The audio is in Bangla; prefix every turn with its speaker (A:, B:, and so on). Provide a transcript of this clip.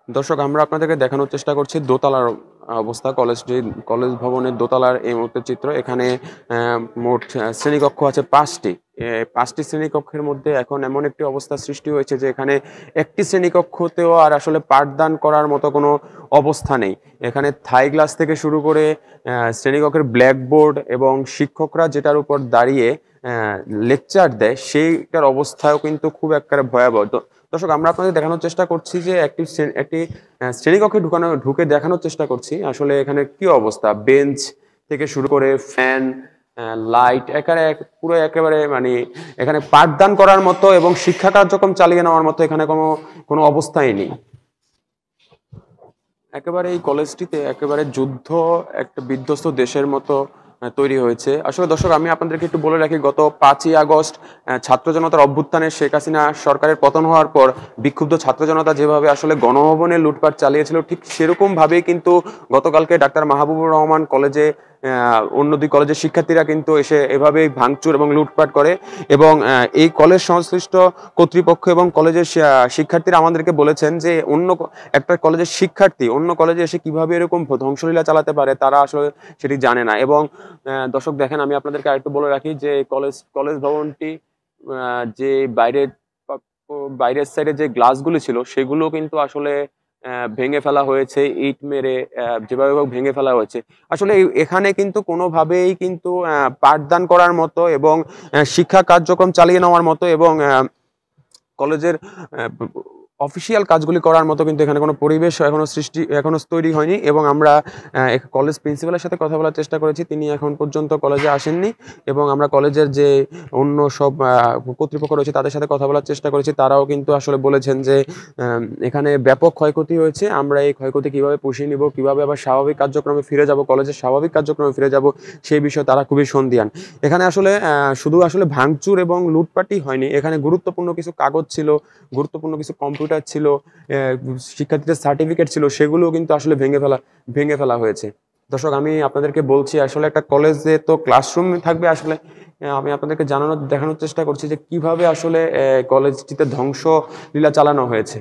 A: দর্শক, আমরা আপনাদেরকে দেখানোর চেষ্টা করছি দোতলার অবস্থা। কলেজ ভবনের দোতলার এই মুহূর্তের চিত্র। এখানে মোট শ্রেণীকক্ষ আছে 5টি। 5টি শ্রেণীকক্ষের মধ্যে এখন এমন একটি অবস্থা সৃষ্টি হয়েছে যে এখানে একটি শ্রেণীকক্ষতেও আর আসলে পাঠদান করার মতো কোনো অবস্থা নেই। এখানে থাই গ্লাস থেকে শুরু করে শ্রেণীকক্ষের ব্ল্যাকবোর্ড এবং শিক্ষকরা যেটার উপর দাঁড়িয়ে লেকচার দেয় সেইটার অবস্থাও কিন্তু খুব একেবারে ভয়াবহ। দর্শক, আমরা আপনাদের দেখানোর চেষ্টা করছি যে একটি শ্রেণীকক্ষে ঢুকে দেখানোর চেষ্টা করছি আসলে এখানে কি অবস্থা। বেঞ্চ থেকে শুরু করে ফ্যান, লাইট, পুরো একেবারে মানে এখানে পাঠদান করার মতো এবং শিক্ষা কার্যক্রম চালিয়ে নেওয়ার মতো এখানে কোনো কোনো অবস্থাই নেই। একেবারে এই কলেজটিতে একেবারে যুদ্ধ একটা বিধ্বস্ত দেশের মতো তৈরি হয়েছে। আসলে দর্শক, আমি আপনাদেরকে একটু বলে রাখি, গত 5ই আগস্ট ছাত্র জনতার অভ্যুত্থানে শেখ হাসিনা সরকারের পতন হওয়ার পর বিক্ষুব্ধ ছাত্র জনতা যেভাবে আসলে গণভবনে লুটপাট চালিয়েছিল, ঠিক সেরকম ভাবেই কিন্তু গতকালকে ডাক্তার মাহবুবুর রহমান কলেজে অন্য দুই কলেজের শিক্ষার্থীরা কিন্তু এসে এভাবেই ভাঙচুর এবং লুটপাট করে। এবং এই কলেজ সংশ্লিষ্ট কর্তৃপক্ষ এবং কলেজের শিক্ষার্থীরা আমাদেরকে বলেছেন যে একটা কলেজের শিক্ষার্থী অন্য কলেজে এসে কিভাবে এরকম ধ্বংসলীলা চালাতে পারে তারা আসলে সেটি জানে না। এবং দর্শক দেখেন, আমি আপনাদেরকে আরেকটু বলে রাখি যে কলেজ ভবনটি যে বাইরের সাইডে যে গ্লাসগুলি ছিল সেগুলো কিন্তু আসলে ভেঙে ফেলা হয়েছে, ইট মেরে যেভাবে হোক ভেঙে ফেলা হয়েছে। আসলে এখানে কিন্তু কোনোভাবেই কিন্তু পাঠদান করার মতো এবং শিক্ষা কার্যক্রম চালিয়ে নেওয়ার মতো এবং কলেজের অফিসিয়াল কাজগুলি করার মতো কিন্তু এখানে কোনো পরিবেশ এখনো তৈরি হয়নি। এবং আমরা কলেজ প্রিন্সিপালের সাথে কথা বলার চেষ্টা করেছি, তিনি এখন পর্যন্ত কলেজে আসেননি। এবং আমরা কলেজের যে অন্য সব কর্তৃপক্ষ রয়েছে তাদের সাথে কথা বলার চেষ্টা করেছি, তারাও কিন্তু আসলে বলেছেন যে এখানে ব্যাপক ক্ষয়ক্ষতি হয়েছে। আমরা এই ক্ষয়ক্ষতি কিভাবে পুষিয়ে নিব, কিভাবে আবার স্বাভাবিক কার্যক্রমে ফিরে যাব, কলেজের স্বাভাবিক কার্যক্রমে ফিরে যাব, সেই বিষয়ে তারা খুবই সন্দিহান। এখানে আসলে শুধু আসলে ভাঙচুর এবং লুটপাটই হয়নি, এখানে গুরুত্বপূর্ণ কিছু কাগজ ছিল, গুরুত্বপূর্ণ কিছু কম্পিউটার ছিল, শিক্ষার্থীদের সার্টিফিকেট ছিল, সেগুলো কিন্তু আসলে ভেঙে ফেলা হয়েছে। দর্শক, আমি আপনাদেরকে বলছি আসলে একটা কলেজে তো ক্লাসরুম থাকবে। আসলে আমি আপনাদেরকে দেখানোর চেষ্টা করছি যে কিভাবে আসলে কলেজটিতে ধ্বংস লীলা চালানো হয়েছে।